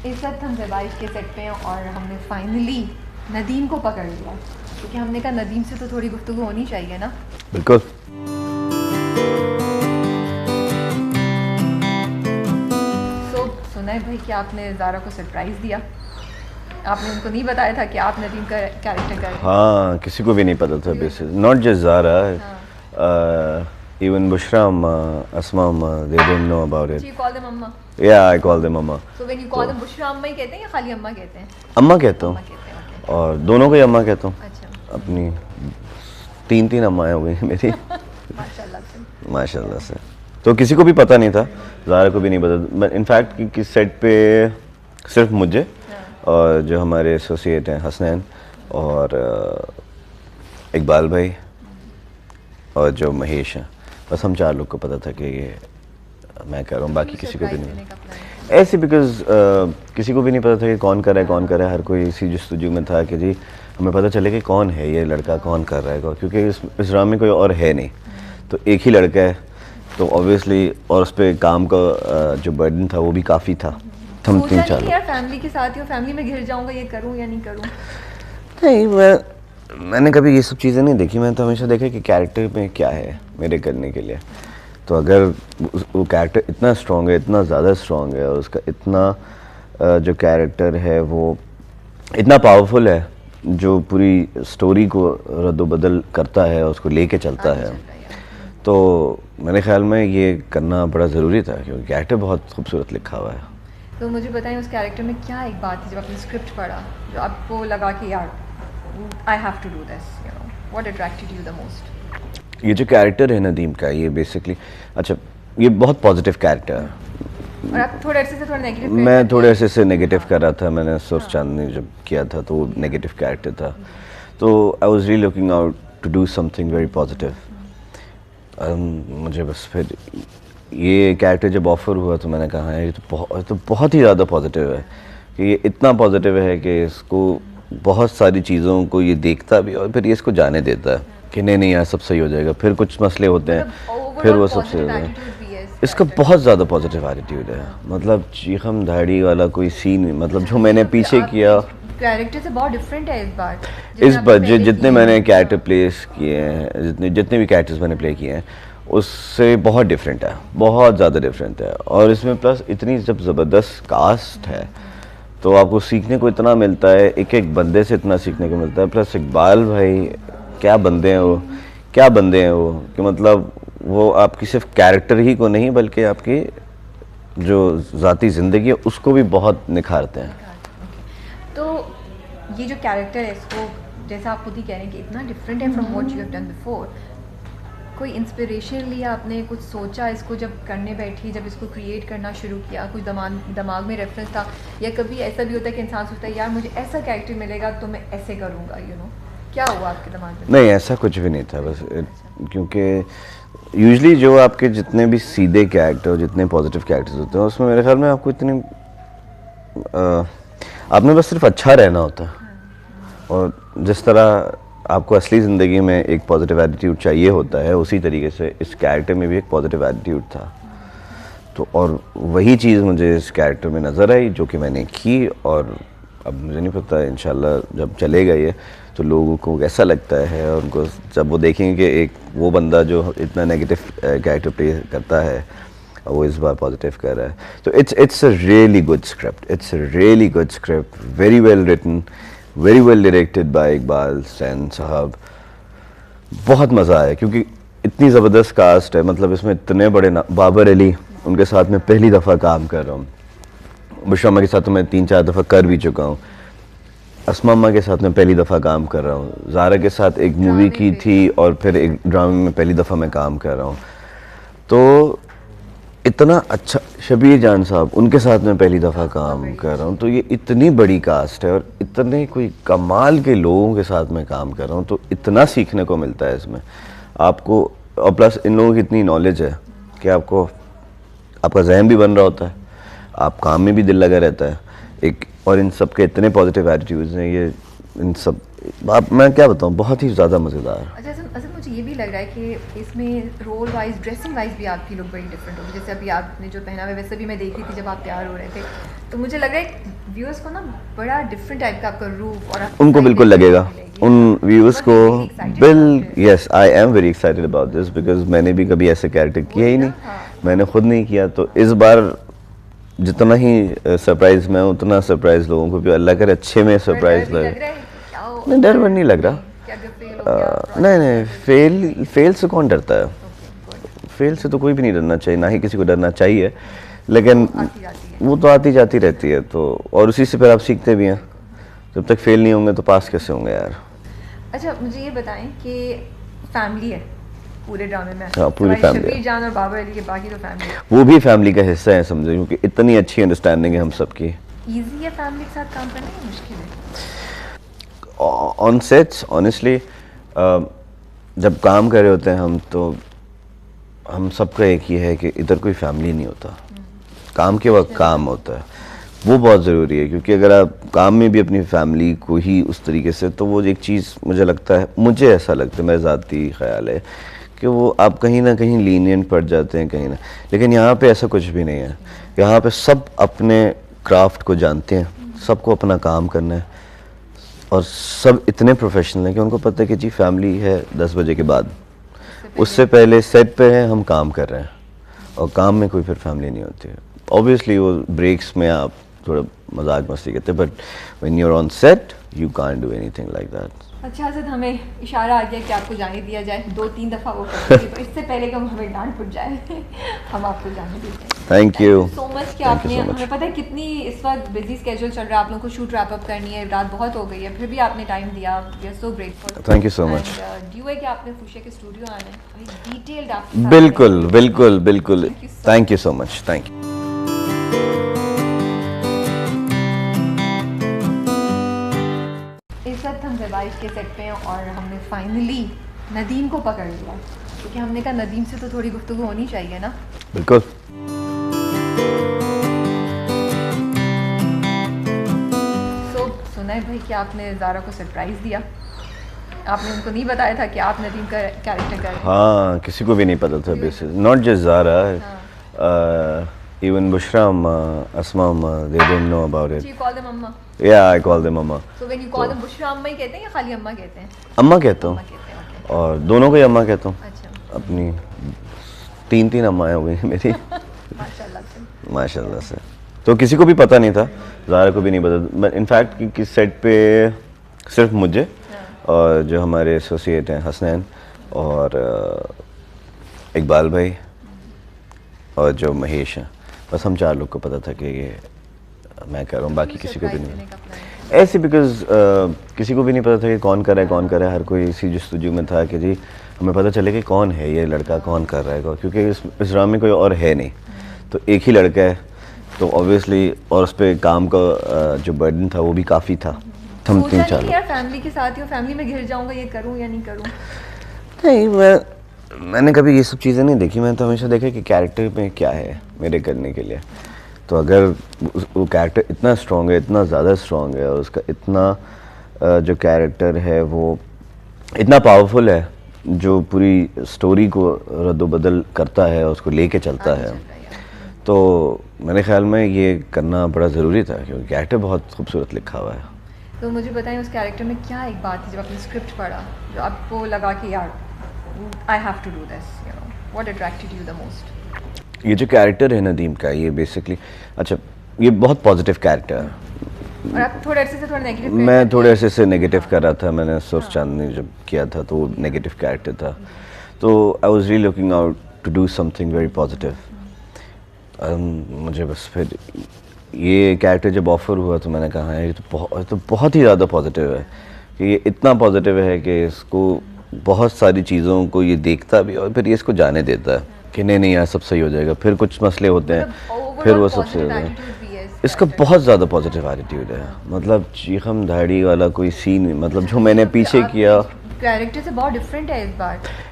इस वक्त हम ज़वाइफ के सेट पे हैं और हमने फाइनली नदीम को पकड़ लिया, क्योंकि हमने कहा नदीम से तो थोड़ी गुफ्तगू होनी चाहिए ना। बिल्कुल। सुना है भाई कि आपने ज़ारा को सरप्राइज़ दिया, आपने उनको नहीं बताया था कि आप नदीम का कैरेक्टर कर रहे हैं? हाँ, किसी को भी नहीं पता था basis, not just Zara, even Bushra amma, Asma amma, they didn't know about it. So you call them अम्मा? Yeah, I call them amma. So when you call them Bushra अम्मा ही कहते हैं या खाली अम्मा कहते हैं? अम्मा कहता हूँ, अम्मा कहते हैं, okay. और दोनों को ही अम्मा कहता हूँ। अच्छा। अपनी तीन अम्माएं हो गई मेरी। माशाल्लाह से। माशाल्लाह से। तो किसी को भी पता नहीं था, ज़ारा को भी नहीं पता। इनफैक्ट कि सेट पे सिर्फ मुझे और जो हमारे एसोसिएट हैं हसनैन और इकबाल भाई और जो महेश हैं, बस हम 4 लोग को पता था कि ये मैं कर रहा हूँ, बाकी किसी को भी नहीं। ऐसे बिकॉज किसी को भी नहीं पता था कि कौन कर रहा है, हर कोई इसी जस्तजू में था कि जी हमें पता चले कि कौन है ये लड़का, कौन कर रहा है, क्योंकि इस ड्रामे में कोई और है नहीं, तो एक ही लड़का है, तो ऑब्वियसली और उस पर काम का जो बर्डन था वो भी काफ़ी था। हम 3-4 लोग। यार फैमिली के साथ ही, फैमिली में घिर जाऊंगा, ये करूँ या नहीं करूँ? नहीं, मैंने कभी ये सब चीज़ें नहीं देखी। मैंने तो हमेशा देखा कि कैरेक्टर में क्या है मेरे करने के लिए। तो अगर वो कैरेक्टर इतना स्ट्रॉन्ग है, इतना ज़्यादा स्ट्रॉन्ग है, और उसका इतना जो कैरेक्टर है वो इतना पावरफुल है, जो पूरी स्टोरी को रद्दोबदल करता है, उसको लेके चलता है, तो मेरे ख्याल में ये करना बड़ा ज़रूरी था, क्योंकि कैरेक्टर बहुत खूबसूरत लिखा हुआ है। तो मुझे बताएं उस कैरेक्टर में क्या एक बात थी जब आपने स्क्रिप्ट पढ़ा जो आपको लगा कि यार I have to do this, you know, what attracted you the most? ये जो कैरेक्टर है नदीम का, ये बेसिकली अच्छा, ये बहुत पॉजिटिव कैरेक्टर है। और आप थोड़े अरसे से थोड़ा नेगेटिव? मैं थोड़े अरसे से नेगेटिव कर रहा था। मैंने सुर्ख चांदनी जब किया था तो वो नेगेटिव कैरेक्टर था, तो I was really looking out to do something very positive. मुझे बस फिर ये कैरेक्टर जब ऑफ़र हुआ तो मैंने कहा ये तो बहुत ही ज़्यादा पॉजिटिव है, कि ये इतना पॉजिटिव है कि इसको बहुत सारी चीज़ों को ये देखता भी और फिर ये इसको जाने देता है कि नहीं यार सब सही हो जाएगा। फिर कुछ मसले होते हैं, फिर वो सब सही होता है। इसका बहुत ज़्यादा पॉजिटिव एटीट्यूड है, मतलब चीखम धाड़ी वाला कोई सीन, मतलब जो मैंने पीछे किया कैरेक्टर से बहुत डिफरेंट है इस बार जितने मैंने कैरेक्टर प्लेस किए हैं, जितने भी कैरेक्टर्स मैंने प्ले किए हैं, उससे बहुत डिफरेंट है, बहुत ज़्यादा डिफरेंट है। और इसमें प्लस इतनी जब ज़बरदस्त कास्ट है तो आपको सीखने को इतना मिलता है, एक एक बंदे से इतना सीखने को मिलता है। प्लस इकबाल भाई क्या बंदे हैं वो, कि मतलब वो आपकी सिर्फ कैरेक्टर ही को नहीं बल्कि आपकी जो ज़ाती ज़िंदगी है उसको भी बहुत निखारते हैं। तो ये जो कैरेक्टर है इसको, जैसा आप खुद ही कह रहे हैं कि इतना डिफरेंट है from what you have done before, कोई इंस्पिरेशन लिया आपने, कुछ सोचा इसको जब करने बैठी, जब इसको क्रिएट करना शुरू किया, कुछ दिमाग में रेफरेंस था, या कभी ऐसा भी होता है कि इंसान सोचता है यार मुझे ऐसा कैरेक्टर मिलेगा तो मैं ऐसे करूँगा, यू नो, क्या हुआ आपके दिमाग में? नहीं, ऐसा कुछ भी नहीं था, बस क्योंकि यूजली जो आपके जितने भी सीधे कैरेक्टर, जितने पॉजिटिव कैरेक्टर्स होते हैं, उसमें मेरे ख्याल में आपको इतनी आपने बस सिर्फ अच्छा रहना होता है, और जिस तरह आपको असली ज़िंदगी में एक पॉजिटिव एटीट्यूड चाहिए होता है, उसी तरीके से इस कैरेक्टर में भी एक पॉजिटिव एटीट्यूड था। तो और वही चीज़ मुझे इस कैरेक्टर में नज़र आई, जो कि मैंने की। और अब मुझे नहीं पता इंशाल्लाह जब चलेगा ये तो लोगों को कैसा लगता है, और उनको जब वो देखेंगे कि एक वो बंदा जो इतना नेगेटिव कैरेक्टर प्ले करता है वो इस बार पॉजिटिव कर रहा है। तो it's a really good script, very well written, very well directed by Iqbal Hussain sahab. बहुत मज़ा आया क्योंकि इतनी ज़बरदस्त कास्ट है, मतलब इसमें इतने बड़े बाबर अली, उनके साथ मैं पहली दफ़ा काम कर रहा हूँ। बुशरा अम्मा के साथ तो मैं 3-4 दफ़ा कर भी चुका हूँ। अस्मा अम्मा के साथ मैं पहली दफ़ा काम कर रहा हूँ। ज़ारा के साथ एक मूवी की थी और फिर एक ड्रामे में पहली दफ़ा मैं काम कर रहा हूँ। तो इतना अच्छा, शबीर जान साहब, उनके साथ मैं पहली दफ़ा काम कर रहा हूँ। तो ये इतनी बड़ी कास्ट है और इतने कोई कमाल के लोगों के साथ मैं काम कर रहा हूँ, तो इतना सीखने को मिलता है इसमें आपको। और प्लस इन लोगों की इतनी नॉलेज है कि आपको, आपका जहन भी बन रहा होता है, आप काम में भी दिल लगा रहता है एक। और इन सब के इतने पॉजिटिव एटीट्यूड्स हैं, ये इन सब आप मैं क्या बताऊँ, बहुत ही ज़्यादा मज़ेदार। अच्छा असल मुझे ये भी लग रहा है कि इसमें रोल वाइज ड्रेसिंग वाइज भी आपकी लुक बड़ी डिफरेंट होगी। जैसे अभी आपने जो पहना हुआ है वैसे भी मैं देख रही थी जब आप तैयार हो रहे थे, तो मुझे लग रहा है व्यूअर्स को ना बड़ा डिफरेंट टाइप का आपका रूप और उनको बिल्कुल लगेगा, उन व्यूअर्स को bill yes I am very excited about this because मैंने भी कभी ऐसे कैरेक्टर किया ही नहीं, मैंने खुद नहीं किया। तो इस बार जितना ही सरप्राइज मैं उतना सरप्राइज लोगों को भी, अल्लाह करे अच्छे में सरप्राइज लगे। नहीं, डर वर नहीं लग रहा। नहीं नहीं, फेल से कौन डरता है? फेल से तो कोई भी नहीं डरना चाहिए, ना ही किसी को डरना चाहिए, लेकिन वो तो आती जाती रहती है। तो और उसी से फिर आप सीखते भी हैं। जब तक फेल नहीं होंगे तो पास कैसे होंगे यार? अच्छा मुझे ये बताएं कि फैमिली है पूरे ड्रामे में? हाँ, पूरी फैमिली है। शबीर जान और बाबर अली के बाकी तो फैमिली है। वो भी फैमिली का हिस्सा है समझे, क्योंकि इतनी अच्छी अंडरस्टैंडिंग है हम सबकी। इजी है फैमिली के साथ काम करना या मुश्किल है? ऑन सेट्स ऑनेस्टली जब काम कर रहे होते हैं हम, तो हम सबका एक ही है कि इधर कोई फैमिली नहीं होता, काम के वक्त काम होता है। वो बहुत ज़रूरी है, क्योंकि अगर आप काम में भी अपनी फैमिली को ही उस तरीके से, तो वो एक चीज़ मुझे लगता है, मुझे ऐसा लगता है, मेरा ज़ाती ख्याल है कि वो आप कहीं ना कहीं लीनियंट पड़ जाते हैं कहीं ना। लेकिन यहाँ पे ऐसा कुछ भी नहीं है। यहाँ पे सब अपने क्राफ्ट को जानते हैं, सबको अपना काम करना है, और सब इतने प्रोफेशनल हैं कि उनको पता है कि जी फैमिली है 10 बजे के बाद, उससे पहले सेट पे हैं, हम काम कर रहे हैं, और काम में कोई फिर फैमिली नहीं होती है। ऑब्वियसली वो ब्रेक्स में आप थोड़ा मजाक मस्ती करते हैं, but when you are on set you can't do anything like that. अच्छा हसद, हमें इशारा आ गया कि आपको जाने दिया जाए, 2-3 दफ़ा वो कर दिए, तो इससे पहले कि हमें डांट पड़ जाए हम आपको जाने देते हैं। थैंक यू सो मच कि आपने, हमें पता है कितनी इस वक्त बिजी स्केड्यूल चल रहा है, आप लोगों को शूट रैप अप करनी है, रात बहुत हो गई है, फिर भी आपने टाइम दिया, we are so grateful. Thank you so much. ड्यू है कि आपने फुशिया के स्टूडियो आना है, डिटेल्ड आपके साथ बिल्कुल बिल्कुल बिल्कुल, thank you so much, thank you. इस वक्त हम ज़बाइश के सेट पे हैं और हमने फाइनली नदीम को पकड़ लिया, क्योंकि हमने कहा नदीम से तो थोड़ी गुफ्तगू होनी चाहिए ना। बिल्कुल। सुना है भाई कि आपने ज़ारा को सरप्राइज़ दिया, आपने उनको नहीं बताया था कि आप नदीम का कैरेक्टर कर रहे हैं? हाँ, किसी को भी नहीं पता था basically, not just Zara, even Bushra amma, Asma amma, they didn't know about it. So you call them amma? Yeah, I call them amma. So when you call them Bushra amma ही कहते हैं या खाली अम्मा कहते हैं? अम्मा कहता हूँ, अम्मा कहते हैं, okay. और दोनों को ही अम्मा कहता हूँ। अच्छा। अपनी 3 अम्माएं हो गई मेरी माशाल्लाह से। माशाल्लाह से। तो किसी को भी पता नहीं था, ज़ारा को भी नहीं पता। इनफैक्ट कि सेट पे सिर्फ मुझे और जो हमारे एसोसिएट हैं हसनैन और इकबाल भाई और जो महेश हैं, बस हम 4 लोग को पता था कि ये मैं कर रहा हूँ, बाकी किसी को भी नहीं। ऐसे बिकॉज किसी को भी नहीं पता था कि कौन कर रहा है, कौन कर रहा है। हर कोई इसी जस्तजू में था कि जी हमें पता चले कि कौन है ये लड़का, कौन कर रहा है, क्योंकि इस ड्रामे में कोई और है नहीं, तो एक ही लड़का है, तो ऑब्वियसली और उस पर काम का जो बर्डन था वो भी काफ़ी था। हम 3-4 लोग। यार फैमिली के साथ ही, फैमिली में घिर जाऊंगा, ये करूँ या नहीं करूँ? नहीं, मैंने कभी ये सब चीज़ें नहीं देखी। मैं तो हमेशा देखा कि कैरेक्टर में क्या है मेरे करने के लिए। तो अगर वो कैरेक्टर इतना स्ट्रॉन्ग है, इतना ज़्यादा स्ट्रॉन्ग है, और उसका इतना जो कैरेक्टर है वो इतना पावरफुल है, जो पूरी स्टोरी को रद्दोबदल करता है और उसको लेके चलता है, तो मेरे ख्याल में ये करना बड़ा ज़रूरी था, क्योंकि कैरेक्टर बहुत खूबसूरत लिखा हुआ है। तो मुझे बताएं उस कैरेक्टर में क्या एक बात थी जब आपने स्क्रिप्ट पढ़ा जो आपको लगा कि यार I have to do this, you know, what attracted you the most? ये जो कैरेक्टर है नदीम का, ये बेसिकली, अच्छा ये बहुत पॉजिटिव कैरेक्टर है। और आप थोड़े अरसे से थोड़ा नेगेटिव? मैं थोड़े अरसे से नेगेटिव कर रहा था। मैंने सुर्ख चांदनी जब किया था तो वो नेगेटिव कैरेक्टर था, तो I was really looking out to do something very positive. मुझे बस फिर ये कैरेक्टर जब ऑफर हुआ तो मैंने कहा ये तो बहुत ही ज़्यादा पॉजिटिव है, कि ये इतना पॉजिटिव है कि इसको बहुत सारी चीज़ों को ये देखता भी और फिर ये इसको जाने देता है कि नहीं यार सब सही हो जाएगा। फिर कुछ मसले होते हैं, फिर वो सब सही हो जाएगा। इसका बहुत ज़्यादा पॉजिटिव एटीट्यूड है, मतलब चीखम धाड़ी वाला कोई सीन, मतलब जो मैंने पीछे किया कैरेक्टर से बहुत डिफरेंट है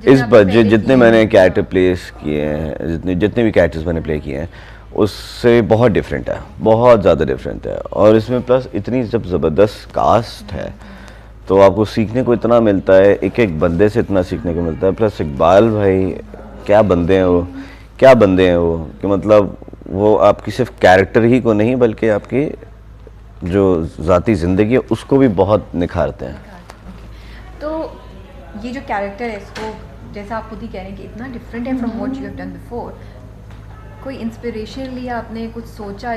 इस बार जितने मैंने कैरेक्टर प्लेस किए हैं, जितने भी कैरेक्टर्स मैंने प्ले किए हैं उससे बहुत डिफरेंट है, बहुत ज़्यादा डिफरेंट है। और इसमें प्लस इतनी जब ज़बरदस्त कास्ट है तो आपको सीखने को इतना मिलता है, एक एक बंदे से इतना सीखने को मिलता है। प्लस इकबाल भाई क्या बंदे हैं वो, क्या बंदे हैं वो, कि मतलब वो आपकी सिर्फ कैरेक्टर ही को नहीं बल्कि आपकी जो ज़ाती ज़िंदगी है उसको भी बहुत निखारते हैं। तो ये जो कैरेक्टर है इसको, जैसा आप खुद ही कह रहे हैं कि इतना डिफरेंट है from what you have done before, कोई इंस्पिरेशन लिया आपने, कुछ सोचा